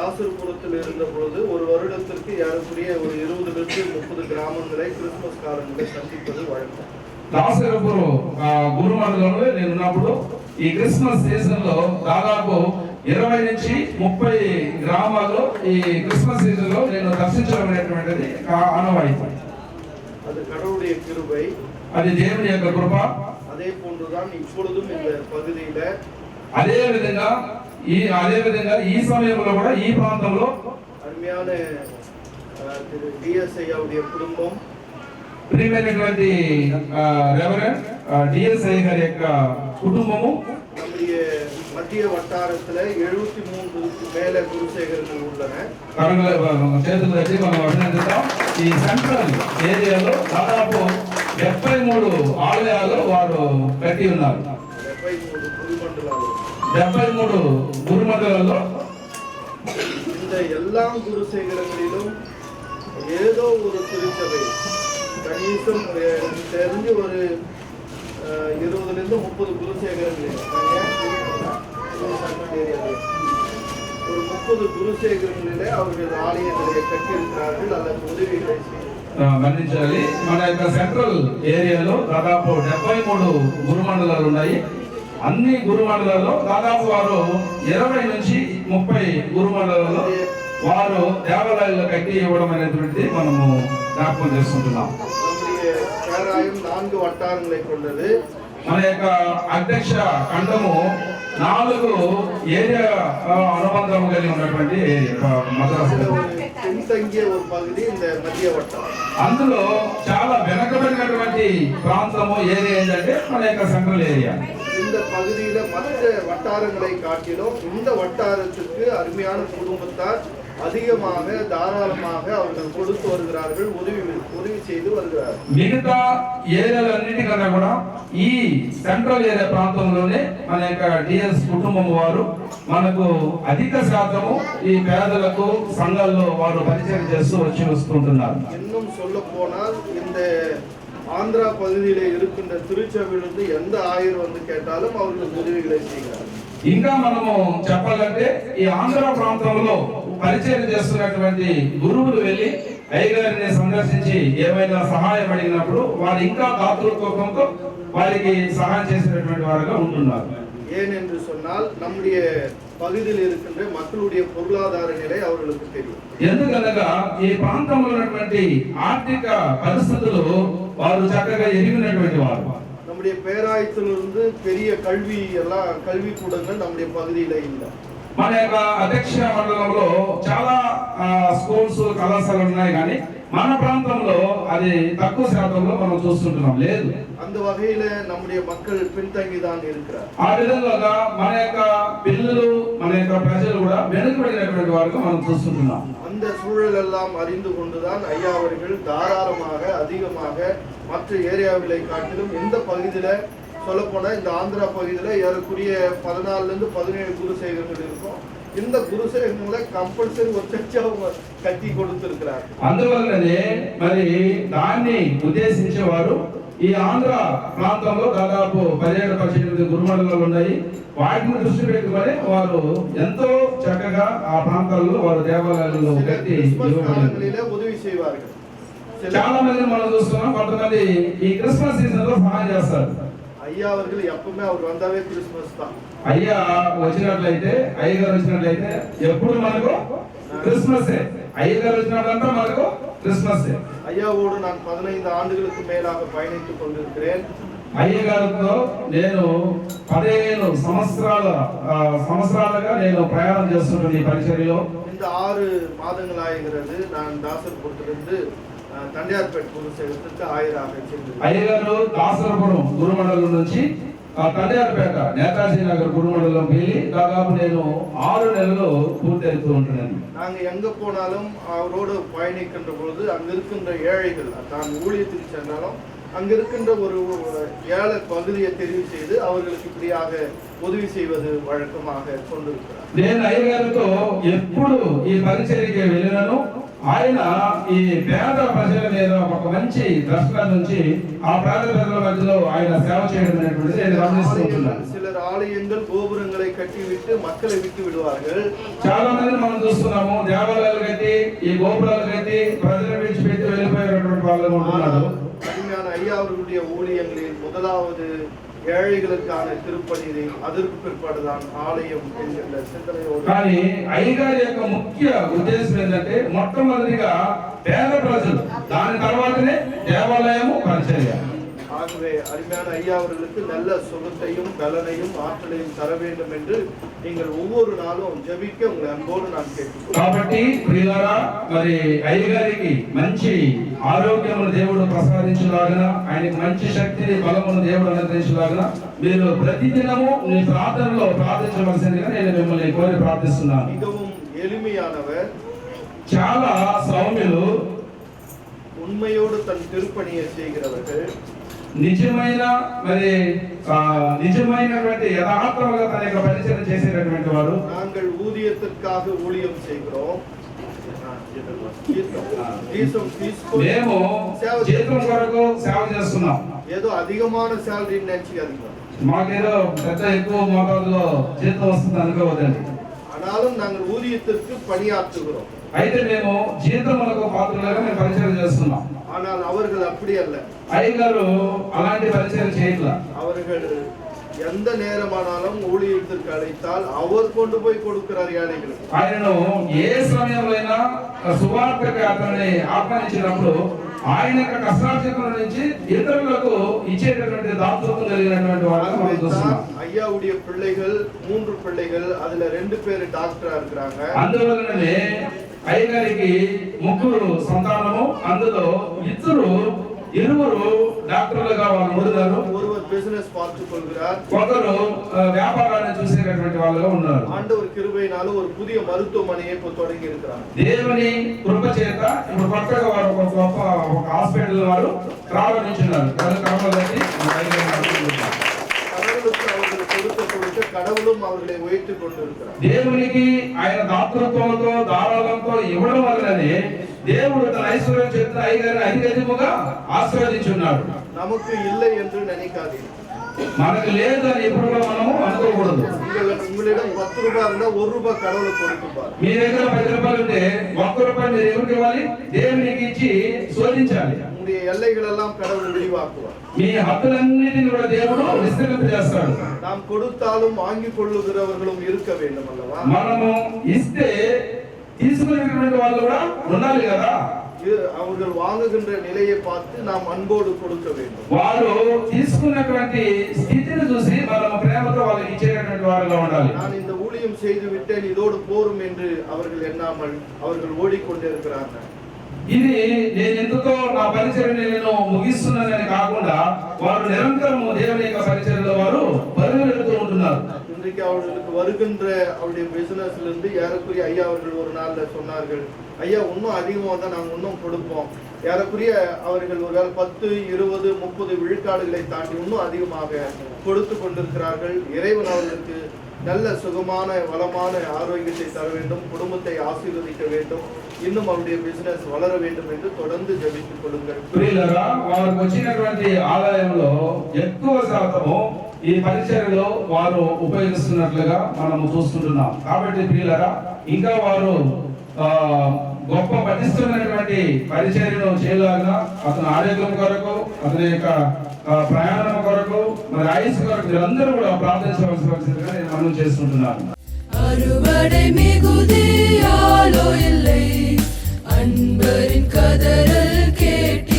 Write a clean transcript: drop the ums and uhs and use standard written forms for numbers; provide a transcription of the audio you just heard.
தாசர்புரத்தில் இருந்த பொழுது ஒரு வருடத்திற்கு ஏறக்குறைய ஒரு 20-30 கிராமங்களை கிறிஸ்துமஸ் காலங்களை சந்திப்பது వழకం. దాసరపురం గురుమండలంలో నేను ఉన్నప్పుడు ఈ క్రిస్మస్ సీజన్ లో దాదాపు 20 నుంచి 30 గ్రామాల్లో ఈ క్రిస్మస్ సీజన్ లో నేను దర్శించడం అనేటువంటిది ఆనవాయితీ. அது கடவுளுடைய கிருபை, అది దేవుని యొక్క కృప. அதே போன்றுதான் இப்பொழுதும் இந்த பகுதியில అదే విధంగా ఈ సమయంలో కూడా ఈ ప్రాంతంలో అరుமையான డిఎస్ఐ அவருடைய குடும்பம், ప్రియమైనటువంటి రెవరెండ్ డిఎస్ఐ గారి యొక్క కుటుంబము நம்முடைய மத்திய வட்டாரத்துல 73க்கு மேல குருசேகரங்கள் உள்ளன. చేతులు పెట్టి మనం అభినందిద్దాం. ఈ సెంట్రల్ ఏరియాలో దాదాపు 73 ఆలయాలు వారు కట్టి ఉన్నారు. 73 గురుమండలాల్లో இந்த எல்லா குருசேகரங்களிலும் ஏதோ ஒரு திருச்சபை கணிசம் தெரிஞ்சு ஒரு 20 30 குருசேகரங்கள் ஒரு 30 குருசேகரங்களிலே அவர்கள் ஆலயங்களை கட்டியிருக்கிறார்கள் அல்லது உதவிகளை మన్నించాలి. మన యొక్క సెంట్రల్ ఏరియాలో దాదాపు 73 గురుమండలాలు ఉన్నాయి. అన్ని గురుమండలాల్లో దాదాపు వారు 20 నుంచి 30 గురుమండలాల్లో వారు దేవాలయాల్లో కట్టి ఇవ్వడం అనేటువంటి మనము జ్ఞాపకం చేసుకుంటున్నాం. பேராயம் 4 வட்டாரங்களை கொண்டது. మన యొక్క అధ్యక్ష ఖండము 4 ఏరియా అనుబంధం కలిగి ఉన్నటువంటి మద్రాసు பின்தங்கிய ஒரு பகுதி இந்த மத்திய வட்டாரம். అందులో చాలా వెనకబడినటువంటి ప్రాంతము ఏరియా ఏంటంటే మన యొక్క సెంట్రల్ ఏరియా. இந்த பகுதியில மற்ற வட்டாரங்களை காட்டிலும் இந்த வட்டாரத்துக்கு அருமையான குடும்பத்தார் அதிகமாக தாராளமாக அவர்கள் கொடுத்து வருகிறார்கள், உதவி செய்து வருகிறார்கள். మిగతా ఏరియాలన్నిటికన్నా కూడా ఈ సెంట్రల్ ఏరియా ప్రాంతంలోనే మన యొక్క డిఎస్ కుటుంబం వారు మనకు అధిక శాతము ఈ పేదలకు సంఘాల్లో వారు పరిచయం చేస్తూ వస్తుంటున్నారు. இன்னும் சொல்ல போனால் இந்த ஆந்திரா பகுதியில இருக்கின்ற திருச்சபையிலிருந்து எந்த ஆயர் வந்து கேட்டாலும் அவர்களுக்கு உதவிகளை செய்கிறார்கள். ఇంకా మనము చెప్పాలంటే ఈ ఆంధ్ర ప్రాంతంలో పరిచయం చేస్తున్నటువంటి గురువులు వెళ్ళి అయ్యగారిని సందర్శించి ఏమైనా సహాయం అడిగినప్పుడు వారు ఇంకా దాతృత్వంతో వారికి సహాయం చేసినటువంటి వారుగా ఉంటున్నారు. ஏன் என்று சொன்னால் நம்முடைய పగుదిలో இருக்கின்ற மக்களுடைய பொருளாதார நிலை அவர்களுக்கு தெரியும். ఎందుకనగా ఈ ప్రాంతంలో ఉన్నటువంటి ఆర్థిక పరిస్థితులు వారు చక్కగా ఎరిగినటువంటి వారు. நம்முடைய பேராயத்திலிருந்து பெரிய கல்விக்கூடங்கள் நம்முடைய பகுதியில இல்லை. మన యొక్క అధ్యక్ష మండలంలో చాలా స్కూల్స్ కళాశాలలు ఉన్నాయి, కానీ మన ప్రాంతంలో అది తక్కువ శాతంలో మనం చూస్తుంటున్నాం. లేదు, அந்த வகையில நம்முடைய மக்கள் பின்தங்கிதான் இருக்கிறார். ఆ విధంగా మన యొక్క పిల్లలు మన యొక్క ప్రజలు కూడా వెనుకబడినటువంటి వారుగా మనం చూస్తుంటున్నాం. அந்த சூழல் எல்லாம் அறிந்து கொண்டுதான் ஐயா அவர்கள் தாராளமாக அதிகமாக மற்ற ஏரியாவிலை காட்டிலும் இந்த பகுதியில சொல்ல போனா இந்த ஆந்திரா பகுதியில ஏறக்குறைய 14 17 குருசேகரங்கள் இருக்கும். இந்த குருசேகரங்களை கம்பல்சரி ஒரு చర్చ కట్టి கொடுத்திருக்கிறார். అందువల్లనే మరి దాన్ని ఉద్దేశించేవారు ఈ ఆంధ్ర ప్రాంతంలో దాదాపు 17-18 గురుమండలాలు ఉన్నాయి. వాటిని దృష్టి పెట్టుకొని వారు ఎంతో చక్కగా ఆ ప్రాంతాల్లో వారు దేవాలయాల్లో కట్టి ఉదవి చేయవారు. చాలా మంది మనం చూస్తున్నాం, కొంతమంది ఈ క్రిస్మస్ సీజన్ లో సహాయం చేస్తారు. ஐயா அவர்கள் எப்பவுமே அவர் வந்தாவே கிறிஸ்மஸ் தான். అయ్యా వచ్చినట్లయితే, అయ్యగారు వచ్చినట్లయితే ఎప్పుడు మనకు క్రిస్మస్. అయ్యగారు వచ్చినట్లంతా మనకు క్రిస్మస్. ஐயாவோடு நான் 15 ஆண்டுகளுக்கு மேலாக பயணித்துக் கொண்டிருக்கிறேன். అయ్యగారితో నేను 15 సంవత్సరాలుగా నేను ప్రయాణం చేస్తుంటాను ఈ పరిచర్యలో. இந்த 6 மாதங்கள் ஆகிறது நான் దాసర్పురத்திலிருந்து తండ్యార్పేట గురుసేవకు ఆయిరాగా చెందిన అయ్యగారు దాసరపురం గురుమండలం నుంచి తండ్యార్పేట నేతాజీ నగర్ గురుమండలం వెళ్ళి దాదాపు నేను 6 నెలలు పూర్తవుతూ ఉంటున్నాను. நாங்க எங்க போனாலும் அவரோடு பயணிக்கின்ற பொழுது அங்க இருக்கின்ற ஏழைகள் தான் ஊழியத்துக்கு சென்றாலும் அங்க இருக்கின்ற ஒரு ஏழை பகுதியை தெரிவு செய்து அவர்களுக்கு இப்படியாக உதவி செய்வது வழக்கமாக கொண்டிருக்கிறார். నేను అయ్యగారితో ఎప్పుడు ఈ పరిచర్యకి వెళ్ళినాను, ఆ ఆయన ఈ పేద ప్రజల మీద ఒక మంచి దర్శనం నుంచి ఆ పేద ప్రజల మధ్యలో ఆయన సేవ చేయడం అనేటువంటిది నేను గమనిస్తున్నాను. சிலர் ஆலயங்கள் கோபுரங்களை கட்டிவிட்டு மக்களை விட்டு விடுவார்கள். చాలా మంది మనం చూస్తున్నాము, దేవాలయాలు కట్టి ఈ గోపురాలు కట్టి ప్రజలను విడిచిపెట్టి వెళ్ళిపోయినటువంటి వాళ్ళు ఉంటున్నారు. அருமையான ஐயா அவர்களுடைய ஊழியங்களில் முதலாவது ఏழைகளுக்கான திருப்பணிதை அதற்கு பிற்பாடுதான் ஆலయం என்கிற சிந்தனையோடு. కానీ అయ్యగారి యొక్క ముఖ్య ఉద్దేశం ఏంటంటే మొట్టమొదటిగా పేద ప్రజలు, దాని తర్వాతనే దేవాలయము పరిచర్య. ஆகவே அருமையான ஐயா அவர்களுக்கு நல்ல சுகத்தையும் பலனையும் ஆற்றலையும் தர வேண்டும் என்று நீங்கள் ஒவ்வொரு நாளும் ஜெபிக்க உங்களை அன்போடு நான் கேட்கிறேன். కాబట్టి ప్రియులారా, మరి అయ్యగారికి మంచి ఆరోగ్యమును దేవుడు ప్రసాదించులాగన, ఆయనకి మంచి శక్తిని బలమును దేవుడు అనుగ్రహించులాగన మీరు ప్రతిదినము మీ ప్రార్థనలో ప్రార్థించవలసిందిగా నేను మిమ్మల్ని కోరి ప్రార్థిస్తున్నాను. மிகவும் எளிமையானவர், చాలా సౌమ్యులు, உண்மையோடு தன் திருப்பணியை செய்கிறவர்கள், నిజమైన మరి నిజమైనటువంటి యథార్థంగా తన యొక్క పరిచయం చేసేటటువంటి వారు. நாங்கள் ஊதியத்திற்காக ஊழியம் செய்கிறோம். మేము జీతం కొరకు సేవ చేస్తున్నాం. ఏదో అధికமான శాలరీ நினைச்சுக்காதீங்க. మాకేదో పెద్ద ఎక్కువ మోతాదులో జీతం వస్తుంది అనుకోవద్దండి. ஆனாலும் நாங்கள் ஊதியத்திற்கு பணியாற்றுகிறோம். అయితే మేము జీతములకు పాత్రలుగా మేము పరిచయం చేస్తున్నాం. ஆனால் அவர்கள் அப்படி அல்ல. అయ్యగారు అలాంటి పరిచయం చేయట్లా. அவர்கள் எந்த நேரமானாலும் ஊழியத்திற்கு அழைத்தால் அவர் கொண்டு போய் கொடுக்கிறார் ஏழைகளுக்கு. ఆయనను ఏ సమయంలోనైనా సువార్తకు అతన్ని ఆహ్వానించినప్పుడు ఆయన యొక్క కష్టార్జితం నుంచి ఇతరులకు ఇచ్చేటటువంటి దాతృత్వం కలిగినటువంటి వాళ్ళని మనం చూస్తున్నాం. ஐயாவுடைய பிள்ளைகள் 3 பிள்ளைகள், அதுல 2 பேர் டாக்டரா இருக்கிறாங்க. అందువలననే అయ్యగారికి 3 సంతానము, అందులో ఇరువురు డాక్టర్లుగా వాళ్ళు ఉన్నారు. ஒருவர் பிசினஸ் பார்த்துக் கொள்கிறார், ఒకరు వ్యాపారాన్ని చూసేటటువంటి వాళ్ళుగా ఉన్నారు. ஆண்டவர் கிருபையினால ஒரு புதிய மருத்துவமனையை இப்ப தொடங்கி இருக்கிறாங்க. దేవుని కృప చేత ఇప్పుడు కొత్తగా వారు ఒక గొప్ప హాస్పిటల్ వారు ప్రారంభించున్నారు. கடவுளுக்கு அவர்கள் கொடுக்க கடவுளும் அவர்களை உயர்த்திக் கொண்டிருக்கிறார். దేవునికి ఆయన దాతృత్వంతో దారాళంతో ఇవ్వడం వల్లనే దేవుడు తన ఐశ్వర్యం చేత అయ్యగారిని అధికముగా ఆశీర్వదించున్నాడు. நமக்கு இல்லை என்று நினைக்காதீங்க. మనకు లేదు అని ఎప్పుడు మనము అనుకోకూడదు. உங்களிடம் 10 ரூபாய் இருந்தா 1 ரூபாய் கடவுளுக்கு கொடுத்துப்பார். మీ దగ్గర 10 రూపాయలు ఉంటే 1 రూపాయి మీరు ఎవరికి ఇవ్వాలి? దేవునికి ఇచ్చి శోధించాలి. உங்களுடைய எல்லைகள் எல்லாம் கடவுள் விரிவாக்குவார். మీ హక్కులన్నిటిని కూడా దేవుడు విస్తరింపజేస్తాడు. நாம் கொடுத்தாலும் வாங்கிக் கொள்ளுகிறவர்களும் இருக்க வேண்டும் அல்லவா? మనము ఇస్తే తీసుకునేటువంటి వాళ్ళు కూడా ఉండాలి కదా. அவர்கள் வாங்குகின்ற நிலையை பார்த்து நாம் அன்போடு கொடுக்க வேண்டும். వారు తీసుకున్నటువంటి స్థితిని చూసి మనము ప్రేమతో వాళ్ళకి ఇచ్చేటటువంటి వారుగా ఉండాలి. நான் இந்த ஊழியம் செய்து விட்டேன், இதோடு போரும் என்று அவர்கள் எண்ணாமல் அவர்கள் ஓடிக்கொண்டே இருக்கிறார்கள். ఇది నేను ఎందుకో నా పరిచర్యని నేను ముగిస్తున్నానని కాకుండా వారు నిరంతరము దేవుని యొక్క పరిచర్యలో వారు పరిగెడుతూ ఉంటున్నారు. இன்றைக்கு அவர்களுக்கு வருகின்ற அவருடைய பிசினஸ்ல இருந்து ஏறக்குறைய ஐயா அவர்கள் ஒரு நாள்ல சொன்னார்கள், ஐயா இன்னும் அதிகமாக தான் நாங்கள் இன்னும் கொடுப்போம். ஏறக்குறைய அவர்கள் ஒரு 10, 20, 30 விழுக்காடுகளை தாண்டி இன்னும் அதிகமாக கொடுத்து கொண்டிருக்கிறார்கள். இறைவன் அவர்களுக்கு நல்ல சுகமான வளமான ஆரோக்கியத்தை தர வேண்டும், குடும்பத்தை ஆசீர்வதிக்க வேண்டும், இன்னும் அவருடைய பிசினஸ் வளர வேண்டும் என்று தொடர்ந்து ஜெபித்துக் கொள்ளுங்கள். ప్రియులారా, వారికి వచ్చినటువంటి ఆదాయంలో ఎక్కువ శాతము ఈ పరిచర్యలో వారు ఉపయోగిస్తున్నట్లుగా మనము చూస్తుంటున్నాం. కాబట్టి ప్రియులారా, ఇంకా వారు గొప్ప పటిష్టమైనటువంటి పరిచర్యను చేయలాగా అతని ఆరోగ్యం కొరకు, అతని యొక్క ప్రయాణం కొరకు, మరి ఆయుష్ కొరకు మీరందరూ కూడా ప్రార్థించవలసిందిగా నేను మనం చేస్తుంటున్నాను. அறுவடை மிகுதியாலோ இல்லை, அன்பரின் கதறல் கேட்டு